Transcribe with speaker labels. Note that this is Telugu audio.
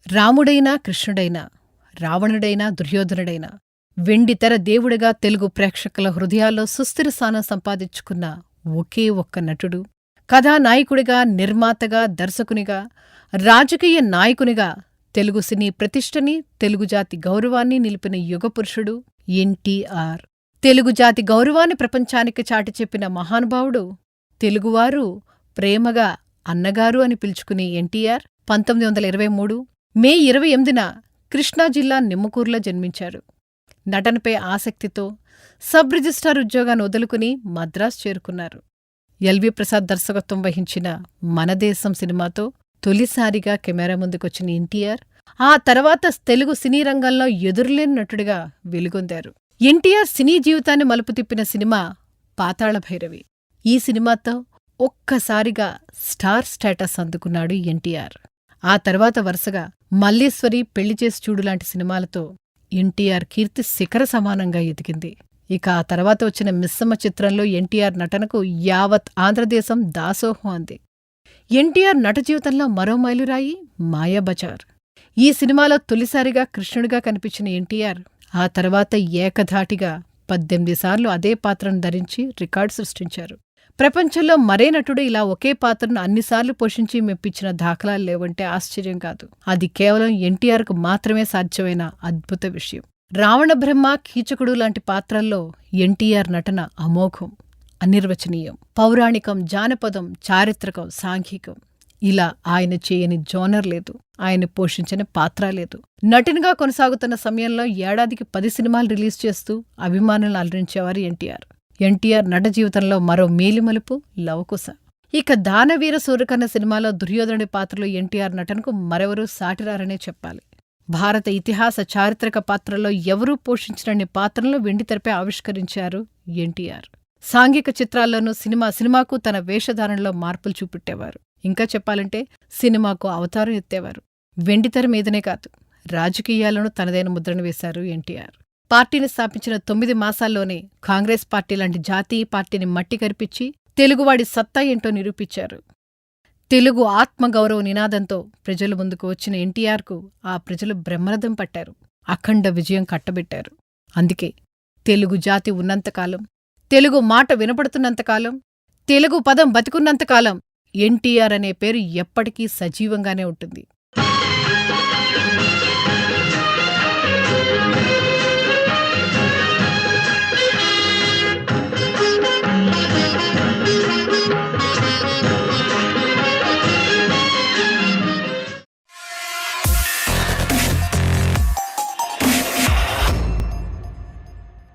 Speaker 1: రాముడైనా కృష్ణుడైనా, రావణుడైనా దుర్యోధనుడైనా, వెండితెర దేవుడిగా తెలుగు ప్రేక్షకుల హృదయాల్లో సుస్థిర స్థానం సంపాదించుకున్న ఒకే ఒక్క నటుడు, కథానాయకుడిగా, నిర్మాతగా, దర్శకునిగా, రాజకీయ నాయకునిగా తెలుగు సినీ ప్రతిష్టని, తెలుగు జాతి గౌరవాన్ని నిలిపిన యుగపురుషుడు ఎన్టీఆర్. తెలుగు జాతి గౌరవాన్ని ప్రపంచానికి చాటి చెప్పిన మహానుభావుడు. తెలుగువారు ప్రేమగా అన్నగారు అని పిలుచుకునే ఎన్టీఆర్ 1923 మే 28న కృష్ణా జిల్లా నిమ్మకూరులో జన్మించారు. నటనపై ఆసక్తితో సబ్ రిజిస్ట్రార్ ఉద్యోగాన్ని వదులుకుని మద్రాసు చేరుకున్నారు. ఎల్వి ప్రసాద్ దర్శకత్వం వహించిన మనదేశం సినిమాతో తొలిసారిగా కెమెరా ముందుకొచ్చిన ఎన్టీఆర్ ఆ తర్వాత తెలుగు సినీ రంగంలో ఎదురులేని నటుడిగా వెలుగొందారు. ఎన్టీఆర్ సినీ జీవితాన్ని మలుపు తిప్పిన సినిమా పాతాళ భైరవి. ఈ సినిమాతో ఒక్కసారిగా స్టార్ స్టేటస్ అందుకున్నాడు ఎన్టీఆర్. ఆ తర్వాత వరుసగా మల్లీశ్వరి, పెళ్లిచేసి చూడు లాంటి సినిమాలతో ఎన్టీఆర్ కీర్తి శిఖర సమానంగా ఎదిగింది. ఇక ఆ తర్వాత వచ్చిన మిస్సమ్మ చిత్రంలో ఎన్టీఆర్ నటనకు యావత్ ఆంధ్రదేశం దాసోహం అంది. ఎన్టీఆర్ నట జీవితంలో మరో మైలురాయి మాయాబజార్. ఈ సినిమాలో తొలిసారిగా కృష్ణుడిగా కనిపించిన ఎన్టీఆర్ ఆ తర్వాత ఏకధాటిగా 18 సార్లు అదే పాత్రను ధరించి రికార్డు సృష్టించారు. ప్రపంచంలో మరే నటుడు ఇలా ఒకే పాత్రను అన్నిసార్లు పోషించి మెప్పించిన దాఖలాలు లేవంటే ఆశ్చర్యం కాదు. అది కేవలం ఎన్టీఆర్కు మాత్రమే సాధ్యమైన అద్భుత విషయం. రావణబ్రహ్మ, కీచకుడు లాంటి పాత్రల్లో ఎన్టీఆర్ నటన అమోఘం, అనిర్వచనీయం. పౌరాణికం, జానపదం, చారిత్రకం, సాంఘికం ఇలా ఆయన చేయని జోనర్ లేదు, ఆయన పోషించిన పాత్ర లేదు. నటునిగా కొనసాగుతున్న సమయంలో ఏడాదికి 10 సినిమాలు రిలీజ్ చేస్తూ అభిమానులను అలరించేవారు ఎన్టీఆర్. ఎన్టీఆర్ నట జీవితంలో మరో మేలిమలుపు లవకుశ. ఇక దానవీర సూర్యకర్ణ సినిమాలో దుర్యోధనుడి పాత్రలో ఎన్టీఆర్ నటనకు మరెవరూ సాటిరారనే చెప్పాలి. భారత ఇతిహాస చారిత్రక పాత్రలో ఎవరూ పోషించినన్ని పాత్రలను వెండితెరపై ఆవిష్కరించారు ఎన్టీఆర్. సాంఘిక చిత్రాల్లోనూ సినిమాకు తన వేషధారణలో మార్పులు చూపెట్టేవారు. ఇంకా చెప్పాలంటే సినిమాకు అవతారం ఎత్తేవారు. వెండితెర మీదనే కాదు, రాజకీయాలను తనదైన ముద్రను వేశారు ఎన్టీఆర్. పార్టీని స్థాపించిన 9 మాసాల్లోనే కాంగ్రెస్ పార్టీ లాంటి జాతీయ పార్టీని మట్టి కరిపించి తెలుగువాడి సత్తా ఏంటో నిరూపించారు. తెలుగు ఆత్మగౌరవ నినాదంతో ప్రజల ముందుకు వచ్చిన ఎన్టీఆర్కు ఆ ప్రజలు బ్రహ్మరథం పట్టారు, అఖండ విజయం కట్టబెట్టారు. అందుకే తెలుగు జాతి ఉన్నంతకాలం, తెలుగు మాట వినపడుతున్నంతకాలం, తెలుగు పదం బతికున్నంతకాలం ఎన్టీఆర్ అనే పేరు ఎప్పటికీ సజీవంగానే ఉంటుంది.